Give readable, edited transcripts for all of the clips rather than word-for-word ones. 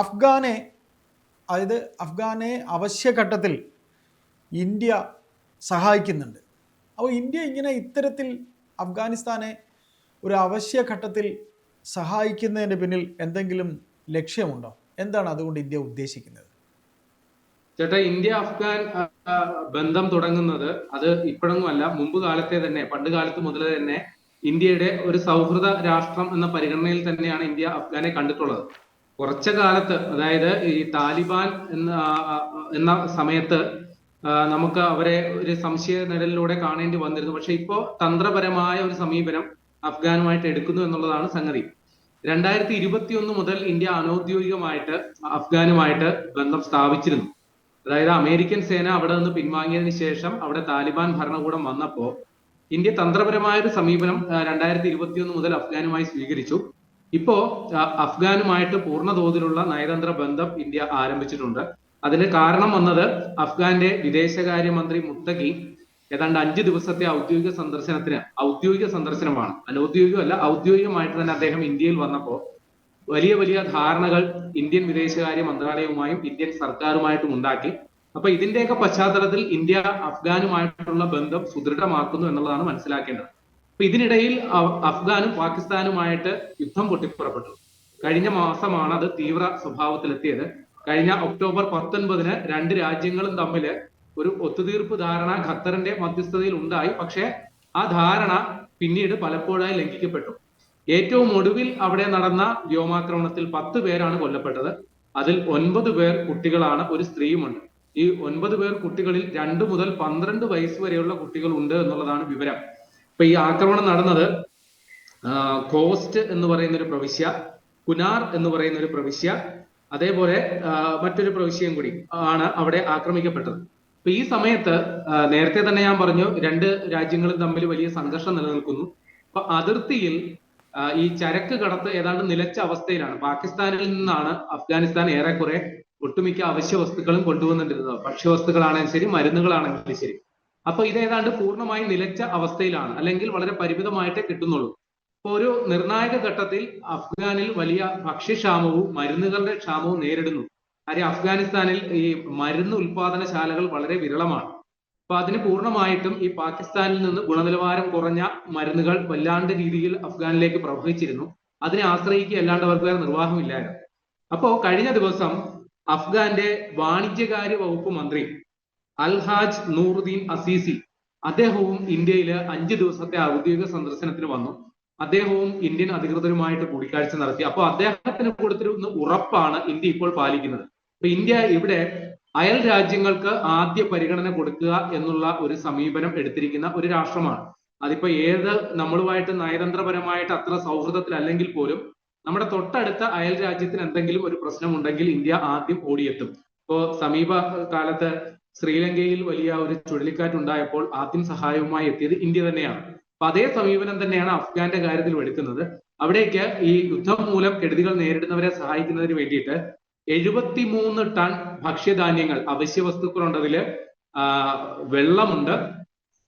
അഫ്ഗാനെ അതായത് അഫ്ഗാനെ അവശ്യഘട്ടത്തിൽ ഇന്ത്യ സഹായിക്കുന്നുണ്ട്. അപ്പോൾ ഇന്ത്യ ഇങ്ങനെ ഇത്തരത്തിൽ അഫ്ഗാനിസ്ഥാനെ ഒരു അവശ്യഘട്ടത്തിൽ സഹായിക്കുന്നതിൻ്റെ പിന്നിൽ എന്തെങ്കിലും ലക്ഷ്യമുണ്ടോ? എന്താണ് അതുകൊണ്ട് ഇന്ത്യ ഉദ്ദേശിക്കുന്നത്? ചേട്ടാ, ഇന്ത്യ അഫ്ഗാൻ ബന്ധം തുടങ്ങുന്നത് അത് ഇപ്പോഴൊന്നുമല്ല, മുമ്പ് കാലത്തെ തന്നെ, പണ്ട് കാലത്ത് മുതൽ തന്നെ ഇന്ത്യയുടെ ഒരു സൗഹൃദ രാഷ്ട്രം എന്ന പരിഗണനയിൽ തന്നെയാണ് ഇന്ത്യ അഫ്ഗാനെ കണ്ടിട്ടുള്ളത്. കുറച്ച കാലത്ത്, അതായത് ഈ താലിബാൻ എന്ന സമയത്ത് നമുക്ക് അവരെ ഒരു സംശയ നിഴലിലൂടെ കാണേണ്ടി വന്നിരുന്നു. പക്ഷെ ഇപ്പോ തന്ത്രപരമായ ഒരു സമീപനം അഫ്ഗാനുമായിട്ട് എടുക്കുന്നു എന്നുള്ളതാണ് സംഗതി. 2021 മുതൽ ഇന്ത്യ അനൌദ്യോഗികമായിട്ട് അഫ്ഗാനുമായിട്ട് ബന്ധം സ്ഥാപിച്ചിരുന്നു. അതായത് അമേരിക്കൻ സേന അവിടെ നിന്ന് പിൻവാങ്ങിയതിനു ശേഷം അവിടെ താലിബാൻ ഭരണകൂടം വന്നപ്പോ ഇന്ത്യ തന്ത്രപരമായ ഒരു സമീപനം 2021 മുതൽ അഫ്ഗാനുമായി സ്വീകരിച്ചു. ഇപ്പോ അഫ്ഗാനുമായിട്ട് പൂർണ്ണ തോതിലുള്ള നയതന്ത്ര ബന്ധം ഇന്ത്യ ആരംഭിച്ചിട്ടുണ്ട്. അതിന് കാരണം വന്നത് അഫ്ഗാന്റെ വിദേശകാര്യമന്ത്രി മുത്തഖി ഏതാണ്ട് 5 ദിവസത്തെ ഔദ്യോഗിക സന്ദർശനമാണ്, അനൌദ്യോഗികമല്ല, ഔദ്യോഗികമായിട്ട് തന്നെ അദ്ദേഹം ഇന്ത്യയിൽ വന്നപ്പോ വലിയ വലിയ ധാരണകൾ ഇന്ത്യൻ വിദേശകാര്യ മന്ത്രാലയവുമായും ഇന്ത്യൻ സർക്കാരുമായിട്ടും ഉണ്ടാക്കി. അപ്പൊ ഇതിന്റെയൊക്കെ പശ്ചാത്തലത്തിൽ ഇന്ത്യ അഫ്ഗാനുമായിട്ടുള്ള ബന്ധം സുദൃഢമാക്കുന്നു എന്നുള്ളതാണ് മനസ്സിലാക്കേണ്ടത്. അപ്പൊ ഇതിനിടയിൽ അഫ്ഗാനും പാകിസ്ഥാനുമായിട്ട് യുദ്ധം പൊട്ടിപ്പുറപ്പെട്ടു. കഴിഞ്ഞ മാസമാണ് അത് തീവ്ര സ്വഭാവത്തിലെത്തിയത്. കഴിഞ്ഞ ഒക്ടോബർ 19-ന് രണ്ട് രാജ്യങ്ങളും തമ്മിൽ ഒരു ഒത്തുതീർപ്പ് ധാരണ ഖത്തറിന്റെ മധ്യസ്ഥതയിൽ ഉണ്ടായി. പക്ഷെ ആ ധാരണ പിന്നീട് പലപ്പോഴായി ലംഘിക്കപ്പെട്ടു. ഏറ്റവും ഒടുവിൽ അവിടെ നടന്ന വ്യോമാക്രമണത്തിൽ 10 പേരാണ് കൊല്ലപ്പെട്ടത്. അതിൽ 9 പേർ കുട്ടികളാണ്, ഒരു സ്ത്രീയുമുണ്ട്. ഈ 9 പേർ കുട്ടികളിൽ 2 മുതൽ 12 വയസ്സ് വരെയുള്ള കുട്ടികൾ ഉണ്ട് എന്നുള്ളതാണ് വിവരം. ഇപ്പൊ ഈ ആക്രമണം നടന്നത് കോസ്റ്റ് എന്ന് പറയുന്ന ഒരു പ്രവിശ്യ, കുനാർ എന്ന് പറയുന്ന ഒരു പ്രവിശ്യ, അതേപോലെ മറ്റൊരു പ്രവിശ്യയും കൂടി ആണ് അവിടെ ആക്രമിക്കപ്പെട്ടത്. അപ്പൊ ഈ സമയത്ത് നേരത്തെ തന്നെ ഞാൻ പറഞ്ഞു, രണ്ട് രാജ്യങ്ങളും തമ്മിൽ വലിയ സംഘർഷം നിലനിൽക്കുന്നു. അപ്പൊ അതിർത്തിയിൽ ഈ ചരക്ക് കടത്ത് ഏതാണ്ട് നിലച്ച അവസ്ഥയിലാണ്. പാകിസ്ഥാനിൽ നിന്നാണ് അഫ്ഗാനിസ്ഥാൻ ഏറെക്കുറെ ഒട്ടുമിക്ക അവശ്യ വസ്തുക്കളും കൊണ്ടുവന്നിരുന്നത്. ഭക്ഷ്യവസ്തുക്കളാണെങ്കിലും ശരി, മരുന്നുകളാണെങ്കിലും ശരി. അപ്പൊ ഇത് ഏതാണ്ട് പൂർണ്ണമായി നിലച്ച അവസ്ഥയിലാണ്, അല്ലെങ്കിൽ വളരെ പരിമിതമായിട്ടേ കിട്ടുന്നുള്ളൂ. ഇപ്പൊ ഒരു നിർണായക ഘട്ടത്തിൽ അഫ്ഗാനിൽ വലിയ ഭക്ഷ്യക്ഷാമവും മരുന്നുകളുടെ ക്ഷാമവും നേരിടുന്നു. കാര്യം അഫ്ഗാനിസ്ഥാനിൽ ഈ മരുന്ന് ഉൽപാദനശാലകൾ വളരെ വിരളമാണ്. അപ്പൊ അതിന് പൂർണ്ണമായിട്ടും ഈ പാകിസ്ഥാനിൽ നിന്ന് ഗുണനിലവാരം കുറഞ്ഞ മരുന്നുകൾ വല്ലാണ്ട് രീതിയിൽ അഫ്ഗാനിലേക്ക് പ്രവഹിച്ചിരുന്നു. അതിനെ ആശ്രയിക്കുക അല്ലാണ്ട് അവർക്ക് വേറെ നിർവാഹമില്ലായിരുന്നു. അപ്പോ കഴിഞ്ഞ ദിവസം അഫ്ഗാന്റെ വാണിജ്യകാര്യ വകുപ്പ് മന്ത്രി അൽഹാജ് നൂറുദ്ദീൻ അസീസി, അദ്ദേഹവും ഇന്ത്യയിൽ 5 ദിവസത്തെ ഔദ്യോഗിക സന്ദർശനത്തിന് വന്നു. അദ്ദേഹവും ഇന്ത്യൻ അധികൃതരുമായിട്ട് കൂടിക്കാഴ്ച നടത്തി. അപ്പൊ അദ്ദേഹത്തിന് കൊടുത്തിരുന്ന ഉറപ്പാണ് ഇന്ത്യ ഇപ്പോൾ പാലിക്കുന്നത്. അപ്പൊ ഇന്ത്യ ഇവിടെ അയൽ രാജ്യങ്ങൾക്ക് ആദ്യ പരിഗണന കൊടുക്കുക എന്നുള്ള ഒരു സമീപനം എടുത്തിരിക്കുന്ന ഒരു രാഷ്ട്രമാണ്. അതിപ്പോ നമ്മളുമായിട്ട് നയതന്ത്രപരമായിട്ട് അത്ര സൗഹൃദത്തിലല്ലെങ്കിൽ പോലും നമ്മുടെ തൊട്ടടുത്ത അയൽ രാജ്യത്തിന് എന്തെങ്കിലും ഒരു പ്രശ്നമുണ്ടെങ്കിൽ ഇന്ത്യ ആദ്യം ഓടിയെത്തും. ഇപ്പോ സമീപ കാലത്ത് ശ്രീലങ്കയിൽ വലിയ ഒരു ചുഴലിക്കാറ്റ് ഉണ്ടായപ്പോൾ ആദ്യം സഹായവുമായി എത്തിയത് ഇന്ത്യ തന്നെയാണ്. അപ്പൊ അതേ സമീപനം തന്നെയാണ് അഫ്ഗാന്റെ കാര്യത്തിൽ എടുക്കുന്നത്. അവിടേക്ക് ഈ യുദ്ധം മൂലം കെടുതികൾ നേരിടുന്നവരെ സഹായിക്കുന്നതിന് വേണ്ടിയിട്ട് 73 ടൺ ഭക്ഷ്യധാന്യങ്ങൾ, അവശ്യ വസ്തുക്കളുണ്ട്, അതില് വെള്ളമുണ്ട്,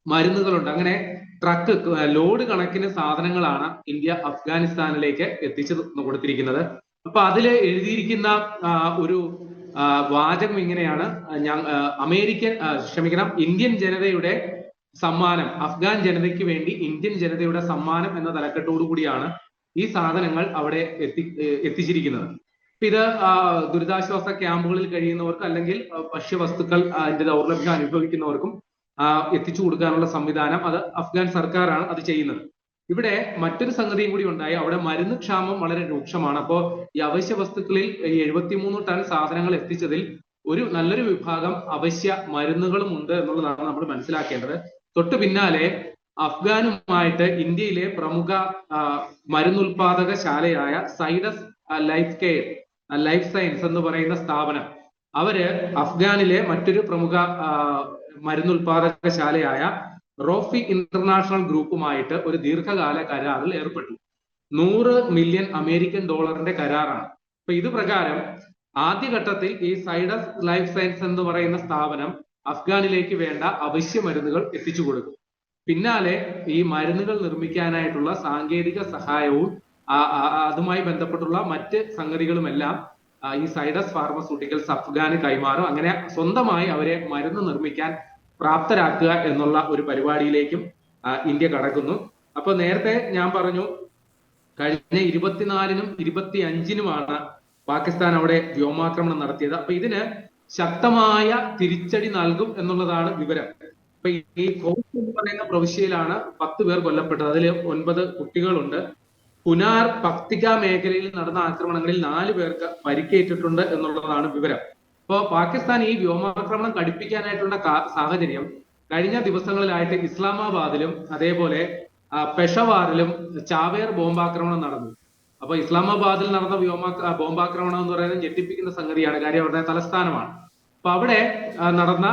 മരുന്നുകളുണ്ട്, അങ്ങനെ ട്രക്ക് ലോഡ് കണക്കിന് സാധനങ്ങളാണ് ഇന്ത്യ അഫ്ഗാനിസ്ഥാനിലേക്ക് എത്തിച്ചു കൊടുത്തിരിക്കുന്നത്. അപ്പൊ അതിൽ എഴുതിയിരിക്കുന്ന ഒരു വാചകം ഇങ്ങനെയാണ്: ഇന്ത്യൻ ജനതയുടെ സമ്മാനം, അഫ്ഗാൻ ജനതയ്ക്ക് വേണ്ടി ഇന്ത്യൻ ജനതയുടെ സമ്മാനം എന്ന തലക്കെട്ടോടു കൂടിയാണ് ഈ സാധനങ്ങൾ അവിടെ എത്തിച്ചിരിക്കുന്നത്. ഇത് ദുരിതാശ്വാസ ക്യാമ്പുകളിൽ കഴിയുന്നവർക്ക് അല്ലെങ്കിൽ ഭക്ഷ്യവസ്തുക്കൾ അതിന്റെ ദൗർലഭ്യം അനുഭവിക്കുന്നവർക്കും എത്തിച്ചു കൊടുക്കാനുള്ള സംവിധാനം അത് അഫ്ഗാൻ സർക്കാരാണ് അത് ചെയ്യുന്നത്. ഇവിടെ മറ്റൊരു സംഗതിയും കൂടി ഉണ്ടായി. അവിടെ മരുന്ന് ക്ഷാമം വളരെ രൂക്ഷമാണ്. അപ്പോൾ ഈ അവശ്യ വസ്തുക്കളിൽ 73 ടൺ സാധനങ്ങൾ എത്തിച്ചതിൽ നല്ലൊരു വിഭാഗം അവശ്യ മരുന്നുകളും ഉണ്ട് എന്നുള്ളതാണ് നമ്മൾ മനസ്സിലാക്കേണ്ടത്. തൊട്ടു പിന്നാലെ അഫ്ഗാനുമായിട്ട് ഇന്ത്യയിലെ പ്രമുഖ മരുന്നുൽപാദക ശാലയായ സൈഡസ് ലൈഫ് സയൻസ് എന്ന് പറയുന്ന സ്ഥാപനം, അവര് അഫ്ഗാനിലെ മറ്റൊരു പ്രമുഖ മരുന്നുൽപാദക ശാലയായ റോഫി ഇന്റർനാഷണൽ ഗ്രൂപ്പുമായിട്ട് ഒരു ദീർഘകാല കരാറിൽ ഏർപ്പെട്ടു. $100 മില്യൺ കരാറാണ്. അപ്പൊ ഇത് പ്രകാരം ആദ്യഘട്ടത്തിൽ ഈ സൈഡസ് ലൈഫ് സയൻസ് എന്ന് പറയുന്ന സ്ഥാപനം അഫ്ഗാനിലേക്ക് വേണ്ട അവശ്യ മരുന്നുകൾ എത്തിച്ചു കൊടുക്കും. പിന്നാലെ ഈ മരുന്നുകൾ നിർമ്മിക്കാനായിട്ടുള്ള സാങ്കേതിക സഹായവും അതുമായി ബന്ധപ്പെട്ടുള്ള മറ്റ് സംഗതികളുമെല്ലാം ഈ സൈഡസ് ഫാർമസ്യൂട്ടിക്കൽസ് അഫ്ഗാന് കൈമാറും. അങ്ങനെ സ്വന്തമായി അവരെ മരുന്ന് നിർമ്മിക്കാൻ പ്രാപ്തരാക്കുക എന്നുള്ള ഒരു പരിപാടിയിലേക്കും ഇന്ത്യ കടക്കുന്നു. അപ്പൊ നേരത്തെ ഞാൻ പറഞ്ഞു, കഴിഞ്ഞ 24-നും 25-നുമാണ് പാകിസ്ഥാൻ അവിടെ വ്യോമാക്രമണം നടത്തിയത്. അപ്പൊ ഇതിന് ശക്തമായ തിരിച്ചടി നൽകും എന്നുള്ളതാണ് വിവരം. അപ്പൊ ഈ കോസ്റ്റ് എന്ന് പറയുന്ന പ്രവിശ്യയിലാണ് 10 പേർ കൊല്ലപ്പെട്ടത്. അതിൽ 9 കുട്ടികളുണ്ട്. പുനാർ പക്തിക മേഖലയിൽ നടന്ന ആക്രമണങ്ങളിൽ 4 പേർക്ക് പരിക്കേറ്റിട്ടുണ്ട് എന്നുള്ളതാണ് വിവരം. അപ്പോൾ പാകിസ്ഥാൻ ഈ വ്യോമാക്രമണം കടുപ്പിക്കാനായിട്ടുള്ള സാഹചര്യം കഴിഞ്ഞ ദിവസങ്ങളിലായിട്ട് ഇസ്ലാമാബാദിലും അതേപോലെ പെഷവാറിലും ചാവേർ ബോംബാക്രമണം നടന്നു. അപ്പൊ ഇസ്ലാമാബാദിൽ നടന്ന ബോംബാക്രമണം എന്ന് പറയുന്നത് ഞെട്ടിപ്പിക്കുന്ന സംഗതിയാണ്. കാര്യം അവരുടെ തലസ്ഥാനമാണ്. അപ്പൊ അവിടെ നടന്ന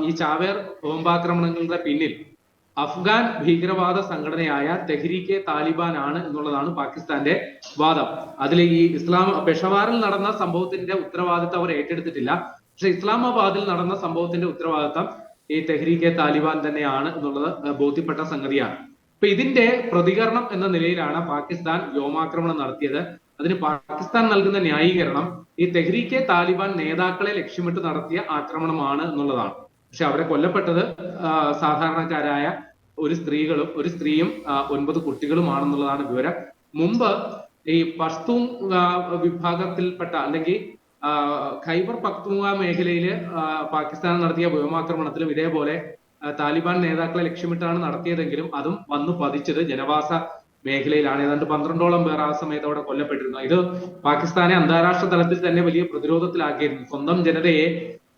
ഈ ചാവേർ ബോംബാക്രമണങ്ങളുടെ പിന്നിൽ അഫ്ഗാൻ ഭീകരവാദ സംഘടനയായ തെഹ്രീക്കെ താലിബാൻ ആണ് എന്നുള്ളതാണ് പാകിസ്ഥാന്റെ വാദം. അതിൽ ഈ പെഷവാറിൽ നടന്ന സംഭവത്തിന്റെ ഉത്തരവാദിത്തം അവർ ഏറ്റെടുത്തിട്ടില്ല. പക്ഷെ ഇസ്ലാമാബാദിൽ നടന്ന സംഭവത്തിന്റെ ഉത്തരവാദിത്തം ഈ തെഹ്രീക്കെ താലിബാൻ തന്നെയാണ് എന്നുള്ളത് ബോധ്യപ്പെട്ട സംഗതിയാണ്. അപ്പൊ ഇതിന്റെ പ്രതികരണം എന്ന നിലയിലാണ് പാകിസ്ഥാൻ വ്യോമാക്രമണം നടത്തിയത്. അതിന് പാകിസ്ഥാൻ നൽകുന്ന ന്യായീകരണം ഈ തെഹ്രീക്കെ താലിബാൻ നേതാക്കളെ ലക്ഷ്യമിട്ട് നടത്തിയ ആക്രമണമാണ് എന്നുള്ളതാണ്. പക്ഷെ അവിടെ കൊല്ലപ്പെട്ടത് സാധാരണക്കാരായ ഒരു സ്ത്രീയും 9 കുട്ടികളുമാണെന്നുള്ളതാണ് വിവരം. മുമ്പ് ഈ പഷ്തൂൺ വിഭാഗത്തിൽപ്പെട്ട അല്ലെങ്കിൽ ഖൈബർ പഖ്തൂൺഖ്വ മേഖലയില് പാകിസ്ഥാൻ നടത്തിയ വ്യോമാക്രമണത്തിലും ഇതേപോലെ താലിബാൻ നേതാക്കളെ ലക്ഷ്യമിട്ടാണ് നടത്തിയതെങ്കിലും അതും വന്നു പതിച്ചത് ജനവാസ മേഖലയിലാണ്. ഏതാണ്ട് 12ഓളം പേർ ആ സമയത്ത് അവിടെ കൊല്ലപ്പെട്ടിരുന്നു. ഇത് പാകിസ്ഥാനെ അന്താരാഷ്ട്ര തലത്തിൽ തന്നെ വലിയ പ്രതിരോധത്തിലാക്കിയിരുന്നു. സ്വന്തം ജനതയെ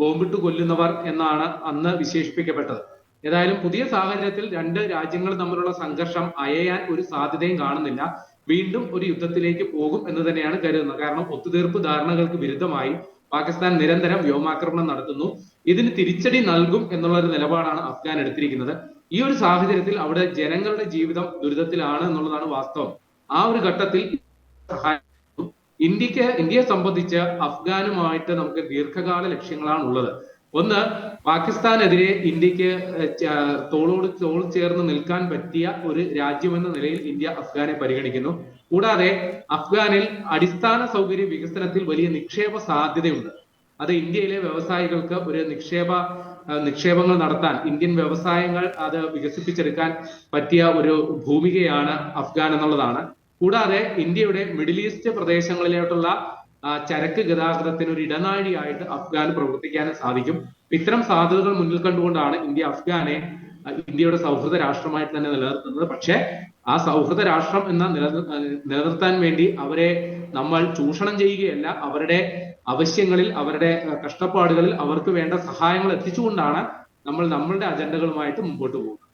ബോംബിട്ട് കൊല്ലുന്നവർ എന്നാണ് അന്ന് വിശേഷിപ്പിക്കപ്പെട്ടത്. ഏതായാലും പുതിയ സാഹചര്യത്തിൽ 2 രാജ്യങ്ങൾ തമ്മിലുള്ള സംഘർഷം അയയാൻ ഒരു സാധ്യതയും കാണുന്നില്ല. വീണ്ടും ഒരു യുദ്ധത്തിലേക്ക് പോകും എന്ന് തന്നെയാണ് കരുതുന്നത്. കാരണം ഒത്തുതീർപ്പ് ധാരണകൾക്ക് വിരുദ്ധമായി പാകിസ്ഥാൻ നിരന്തരം വ്യോമാക്രമണം നടത്തുന്നു. ഇതിന് തിരിച്ചടി നൽകും എന്നുള്ള ഒരു നിലപാടാണ് അഫ്ഗാൻ എടുത്തിരിക്കുന്നത്. ഈ ഒരു സാഹചര്യത്തിൽ അവിടെ ജനങ്ങളുടെ ജീവിതം ദുരിതത്തിലാണ് എന്നുള്ളതാണ് വാസ്തവം. ആ ഒരു ഘട്ടത്തിൽ ഇന്ത്യയെ സംബന്ധിച്ച് അഫ്ഗാനുമായിട്ട് നമുക്ക് ദീർഘകാല ലക്ഷ്യങ്ങളാണ് ഉള്ളത്. ഒന്ന്, പാകിസ്ഥാനെതിരെ ഇന്ത്യക്ക് തോളോട് തോൾ ചേർന്ന് നിൽക്കാൻ പറ്റിയ ഒരു രാജ്യമെന്ന നിലയിൽ ഇന്ത്യ അഫ്ഗാനെ പരിഗണിക്കുന്നു. കൂടാതെ അഫ്ഗാനിൽ അടിസ്ഥാന സൗകര്യ വികസനത്തിൽ വലിയ നിക്ഷേപ സാധ്യതയുണ്ട്. അത് ഇന്ത്യയിലെ വ്യവസായികൾക്ക് ഒരു നിക്ഷേപങ്ങൾ നടത്താൻ, ഇന്ത്യൻ വ്യവസായങ്ങൾ അത് വികസിപ്പിച്ചെടുക്കാൻ പറ്റിയ ഒരു ഭൂമികയാണ് അഫ്ഗാൻ എന്നുള്ളതാണ്. കൂടാതെ ഇന്ത്യയുടെ മിഡിൽ ഈസ്റ്റ് പ്രദേശങ്ങളിലോട്ടുള്ള ചരക്ക് ഗതാഗതത്തിന് ഒരു ഇടനാഴിയായിട്ട് അഫ്ഗാൻ പ്രവർത്തിക്കാനും സാധിക്കും. ഇത്തരം സാധ്യതകൾ മുന്നിൽ കണ്ടുകൊണ്ടാണ് ഇന്ത്യ അഫ്ഗാനെ ഇന്ത്യയുടെ സൗഹൃദ രാഷ്ട്രമായിട്ട് തന്നെ നിലനിർത്തുന്നത്. പക്ഷെ ആ സൗഹൃദ രാഷ്ട്രം നിലനിർത്താൻ വേണ്ടി അവരെ നമ്മൾ ചൂഷണം ചെയ്യുകയല്ല, അവരുടെ ആവശ്യങ്ങളിൽ, അവരുടെ കഷ്ടപ്പാടുകളിൽ അവർക്ക് വേണ്ട സഹായങ്ങൾ എത്തിച്ചുകൊണ്ടാണ് നമ്മൾ നമ്മളുടെ അജണ്ടകളുമായിട്ട് മുമ്പോട്ട് പോകുന്നത്.